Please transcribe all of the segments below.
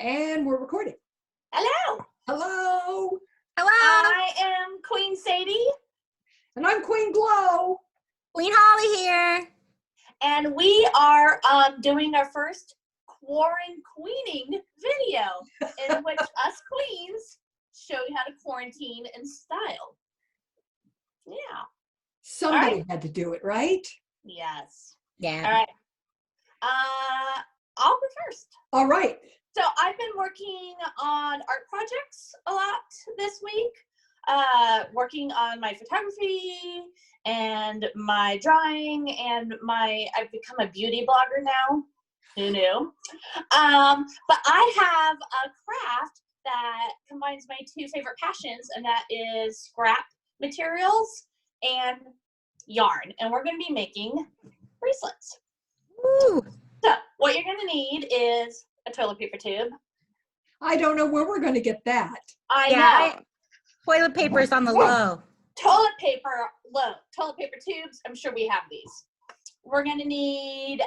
And we're recording. Hello. Hello. Hello. I am Queen Sadie. And I'm Queen Glow. Queen Holly here. And we are doing our first QuaranQueening video in which us queens show you how to quarantine in style. Yeah. Somebody had to do it, right? Yes. Yeah. All right. I'll go first. All right. So I've been working on art projects a lot this week, working on my photography and my drawing and I've become a beauty blogger now. Who knew? But I have a craft that combines my two favorite passions, and that is scrap materials and yarn. And we're going to be making bracelets. Woo. So what you're going to need is a toilet paper tube. I don't know where we're going to get that. I know. Toilet paper is on the low. Toilet paper, low. Toilet paper tubes, I'm sure we have these. We're going to need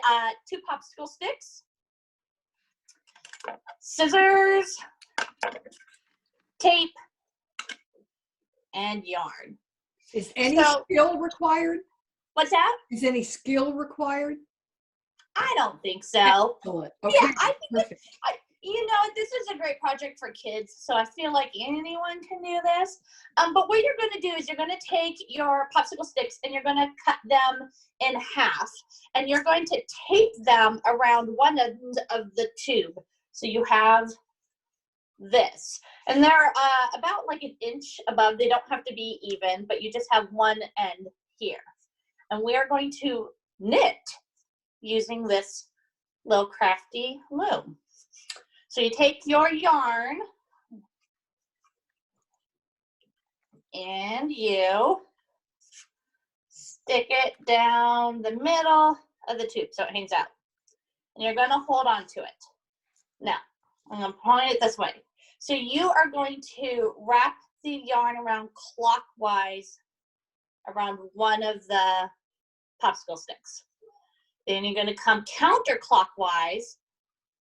2 popsicle sticks, scissors, tape, and yarn. Is any skill required? What's that? Is any skill required? I don't think so. Excellent. Okay. Yeah, I think this is a great project for kids, so I feel like anyone can do this. But what you're going to do is you're going to take your popsicle sticks and you're going to cut them in half, and you're going to tape them around one end of the tube. So you have this, and they're about like an inch above. They don't have to be even, but you just have one end here. And we are going to knit using this little crafty loom. So you take your yarn and you stick it down the middle of the tube so it hangs out. And you're going to hold on to it. Now, I'm going to point it this way. So you are going to wrap the yarn around clockwise around one of the popsicle sticks. Then you're going to come counterclockwise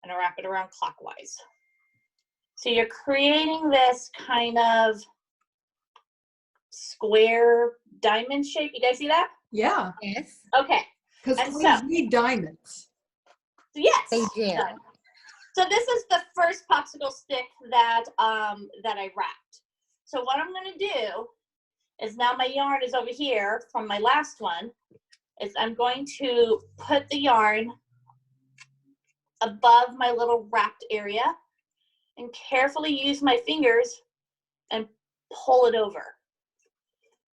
and wrap it around clockwise. So you're creating this kind of square diamond shape. You guys see that? Yeah. Yes. Okay. Because we need diamonds. Yes. They do. So this is the first popsicle stick that that I wrapped. So what I'm going to do is, now my yarn is over here from my last one, is I'm going to put the yarn above my little wrapped area and carefully use my fingers and pull it over.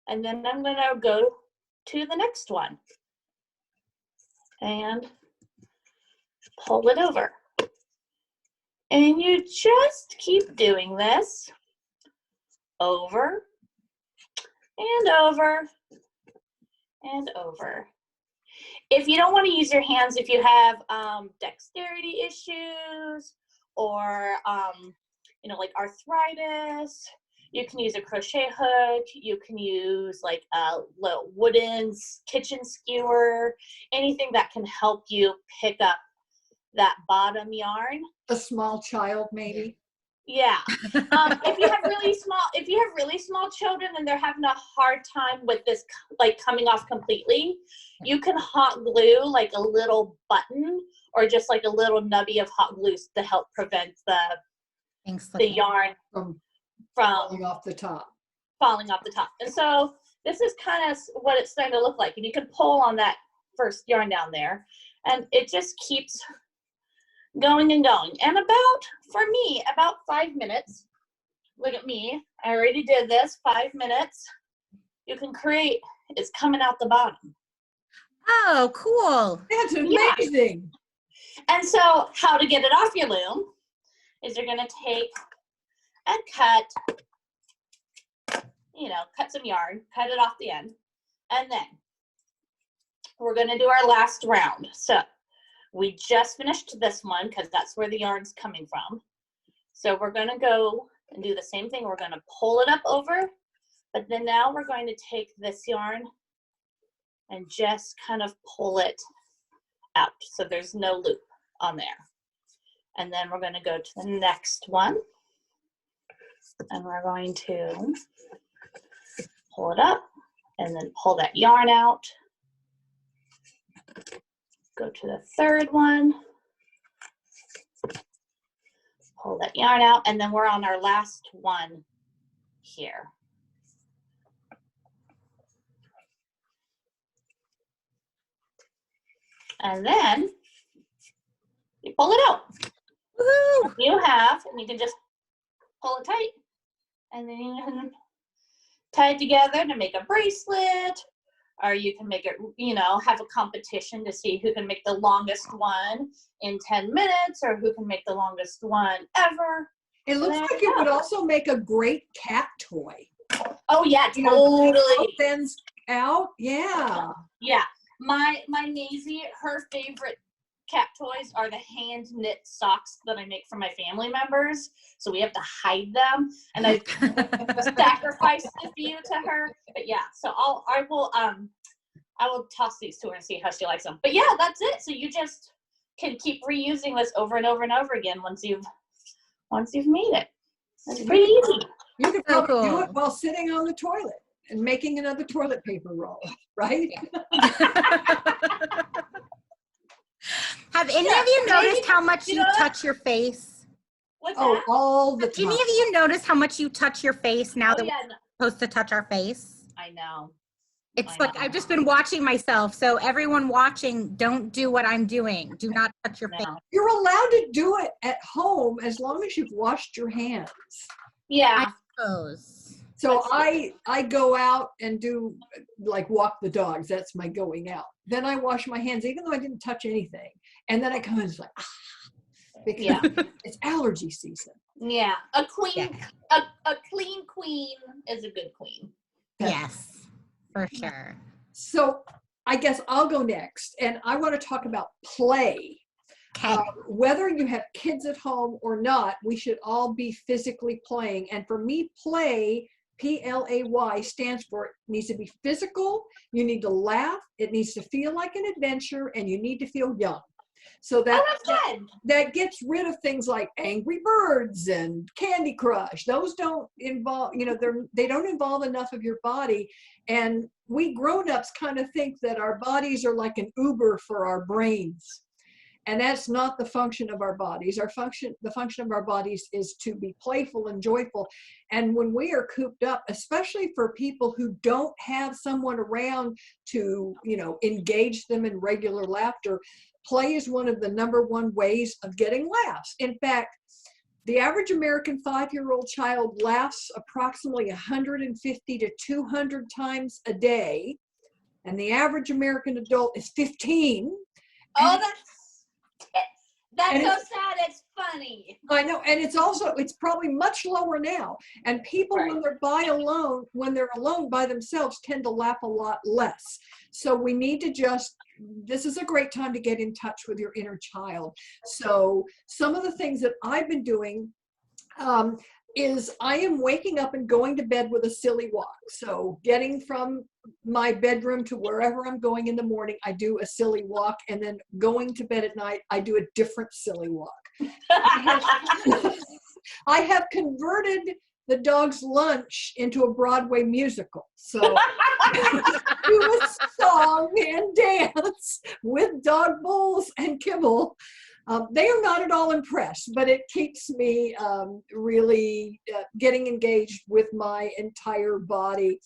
And then I'm going to go to the next one and pull it over. And you just keep doing this over and over and over. If you don't want to use your hands, if you have dexterity issues or like arthritis, you can use a crochet hook. You can use like a little wooden kitchen skewer, anything that can help you pick up that bottom yarn. A small child, maybe. Yeah. If you have really small children and they're having a hard time with this like coming off completely, you can hot glue like a little button or just like a little nubby of hot glue to help prevent the yarn from falling off the top. And so this is kind of what it's starting to look like. And you can pull on that first yarn down there, and it just keeps going and going. And for me, about 5 minutes. Look at me. I already did this. 5 minutes. You can create, it's coming out the bottom. Oh, cool. That's amazing. Yeah. And so how to get it off your loom is you're going to take and cut some yarn, cut it off the end. And then we're going to do our last round. So we just finished this one because that's where the yarn's coming from. So we're going to go and do the same thing. We're going to pull it up over, but then now we're going to take this yarn and just kind of pull it out so there's no loop on there. And then we're going to go to the next one. And we're going to pull it up and then pull that yarn out. Go to the third one. Pull that yarn out, and then we're on our last one here. And then you pull it out. Woohoo! You have, and you can just pull it tight, and then you can tie it together to make a bracelet, or you can make it, you know, have a competition to see who can make the longest one in 10 minutes or who can make the longest one ever. It looks like it would also make a great cat toy. Oh yeah, You know, totally. ends out. Yeah. Yeah, my Maisie, her favorite cat toys are the hand knit socks that I make for my family members. So we have to hide them, and I sacrificed a few to her. But yeah, so I will toss these to her and see how she likes them. But yeah, that's it. So you just can keep reusing this over and over and over again once you've made it. It's pretty easy. You could So probably do it cool. while sitting on the toilet and making another toilet paper roll, right? Have any Yeah, of you maybe, noticed how much you you know what? touch your face? What's Oh, that? all the Have any time. of you noticed how much you touch your face now Oh that yeah, we're supposed to touch our face? I know. It's I like know. I've just been watching myself. So everyone watching, don't do what I'm doing. Do not touch your face. No. You're allowed to do it at home as long as you've washed your hands. Yeah. Suppose. So That's I go out and do, like, walk the dogs. That's my going out. Then I wash my hands, even though I didn't touch anything. And then I come in, it's like, because Yeah. it's allergy season. Yeah. A queen, Yeah. a clean queen is a good queen. Yes, for sure. So I guess I'll go next. And I want to talk about play. Okay. Whether you have kids at home or not, we should all be physically playing. And for me, play, P-L-A-Y, stands for, it needs to be physical, you need to laugh, it needs to feel like an adventure, and you need to feel young. So Oh, that's good. that gets rid of things like Angry Birds and Candy Crush. Those don't involve, you know, they don't involve enough of your body. And we grown-ups kind of think that our bodies are like an Uber for our brains. And that's not the function of our bodies. The function of our bodies is to be playful and joyful. And when we are cooped up, especially for people who don't have someone around to, you know, engage them in regular laughter, play is one of the #1 ways of getting laughs. In fact, the average American 5-year-old child laughs approximately 150 to 200 times a day. And the average American adult is 15. Oh, that's and so sad. It's funny. I know, and it's probably much lower now. And people, Right. when they're alone by themselves, tend to laugh a lot less. So we need to this is a great time to get in touch with your inner child. So some of the things that I've been doing is I am waking up and going to bed with a silly walk. So getting from my bedroom to wherever I'm going in the morning, I do a silly walk, and then going to bed at night, I do a different silly walk. I have converted the dog's lunch into a Broadway musical. So do a song and dance with dog bowls and kibble. They are not at all impressed, but it keeps me really getting engaged with my entire body.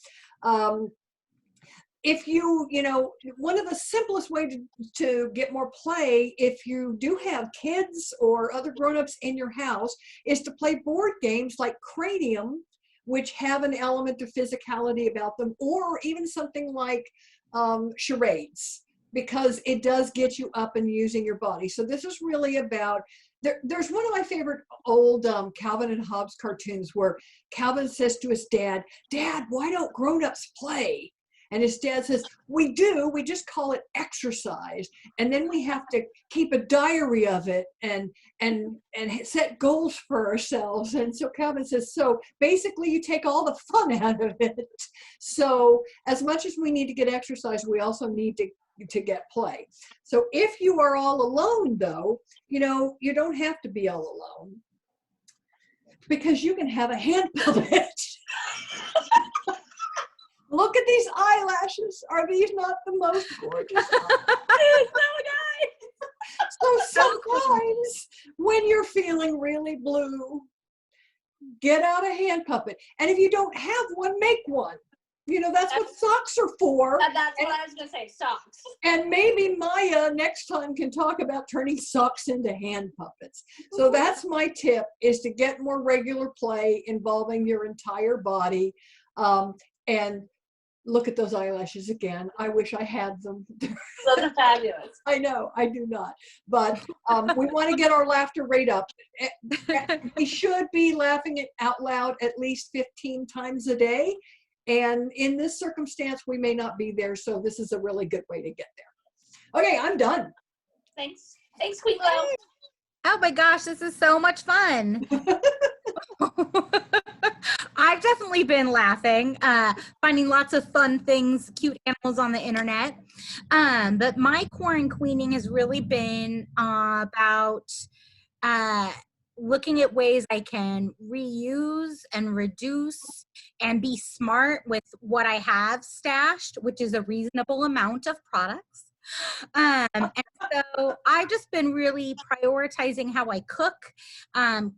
If you know, one of the simplest ways to get more play, if you do have kids or other grown-ups in your house, is to play board games like Cranium, which have an element of physicality about them, or even something like charades, because it does get you up and using your body. So this is really about, there's one of my favorite old Calvin and Hobbes cartoons where Calvin says to his dad, "Dad, why don't grown-ups play?" And his dad says, "We do, we just call it exercise. And then we have to keep a diary of it and set goals for ourselves." And so Calvin says, so basically you take all the fun out of it. So as much as we need to get exercise, we also need to get play. So if you are all alone though, you know, you don't have to be all alone because you can have a hand puppet. Look at these eyelashes. Are these not the most gorgeous? So sometimes when you're feeling really blue, get out a hand puppet. And if you don't have one, make one. You know, that's what socks are for. That's what I was going to say, socks. And maybe Maya next time can talk about turning socks into hand puppets. So that's my tip, is to get more regular play involving your entire body. And look at those eyelashes again. I wish I had them. Those are fabulous. I know, I do not. But we want to get our laughter rate up. We should be laughing it out loud at least 15 times a day. And in this circumstance, we may not be there. So this is a really good way to get there. Okay, I'm done. Thanks. Thanks, Queen Glow. Oh my gosh, this is so much fun. I've definitely been laughing, finding lots of fun things, cute animals on the internet. But my QuaranQueening has really been about looking at ways I can reuse and reduce and be smart with what I have stashed, which is a reasonable amount of products. And so I've just been really prioritizing how I cook,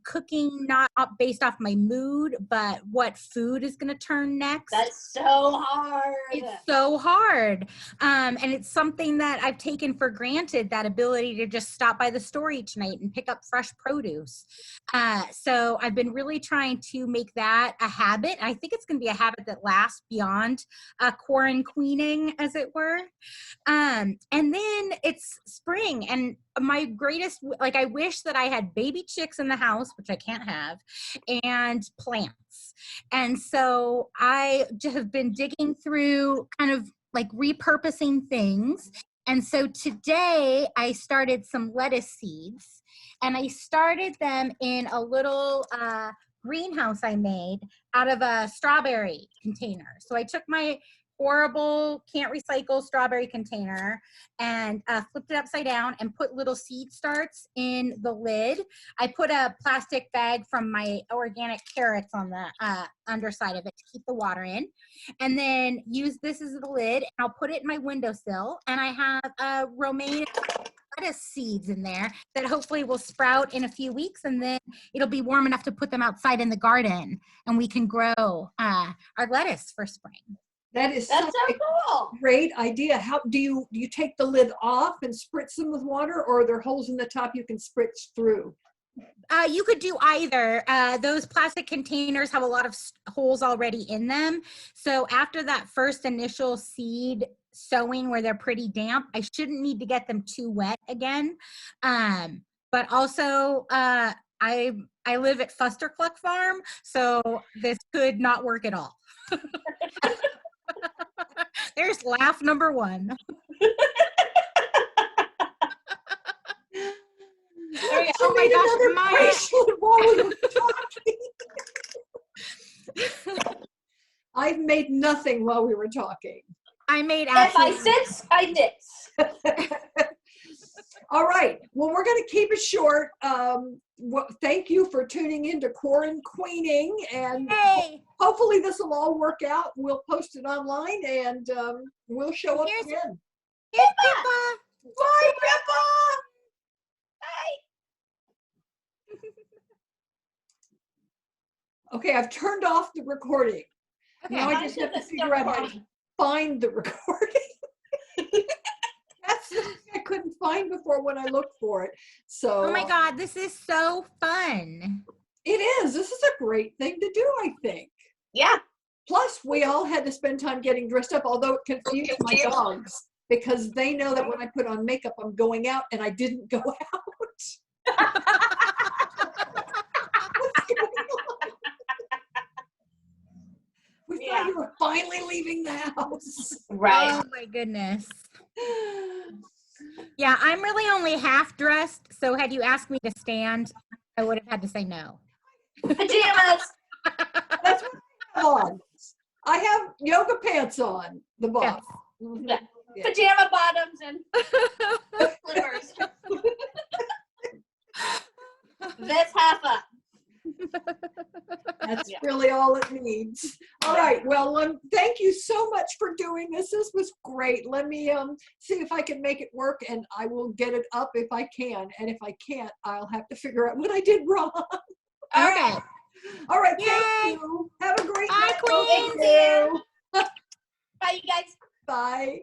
cooking not based off my mood, but what food is going to turn next. That's so hard. It's so hard. And it's something that I've taken for granted, that ability to just stop by the store each night and pick up fresh produce. So I've been really trying to make that a habit. I think it's going to be a habit that lasts beyond QuaranQueening, as it were. And then it's spring, and my greatest, like, I wish that I had baby chicks in the house, which I can't have, and plants. And so I just have been digging through, kind of like repurposing things. And so today I started some lettuce seeds, and I started them in a little greenhouse I made out of a strawberry container. So I took my horrible, can't recycle strawberry container and flipped it upside down and put little seed starts in the lid. I put a plastic bag from my organic carrots on the underside of it to keep the water in, and then use this as the lid. I'll put it in my windowsill, and I have romaine lettuce seeds in there that hopefully will sprout in a few weeks, and then it'll be warm enough to put them outside in the garden, and we can grow our lettuce for spring. That's so cool. Great idea. How do you take the lid off and spritz them with water, or are there holes in the top you can spritz through? You could do either. Those plastic containers have a lot of holes already in them. So after that first initial seed sowing where they're pretty damp, I shouldn't need to get them too wet again. But also, I live at Fustercluck Farm, so this could not work at all. There's laugh number one. Oh my gosh, I've made nothing while we were talking. I made If I sits, I dits. All right. Well, we're going to keep it short. Thank you for tuning in to QuaranQueening, and hopefully this will all work out. We'll post it online, and we'll show up again. Here's Pippa. Bye, Pippa. Bye. Okay, I've turned off the recording. Okay. Now I just have to figure out how to find the recording. That's the thing I couldn't find before when I looked for it. So. Oh my God, this is so fun. It is. This is a great thing to do, I think. Yeah. Plus, we all had to spend time getting dressed up, although it confused my dogs because they know that when I put on makeup, I'm going out, and I didn't go out. We thought you were finally leaving the house. Right. Oh my goodness. Yeah, I'm really only half dressed, so had you asked me to stand, I would have had to say no. Pajamas. That's what I have on. I have yoga pants on, the bottom. Yes. Yeah. Pajama bottoms and slippers. This half up. That's Yeah. really all it needs. All right. Well, thank you so much for doing this. This was great. Let me see if I can make it work, and I will get it up if I can. And if I can't, I'll have to figure out what I did wrong. Okay. All right. Yay. Thank you. Have a great Bye, night. both of Queens. you. Bye, you guys. Bye.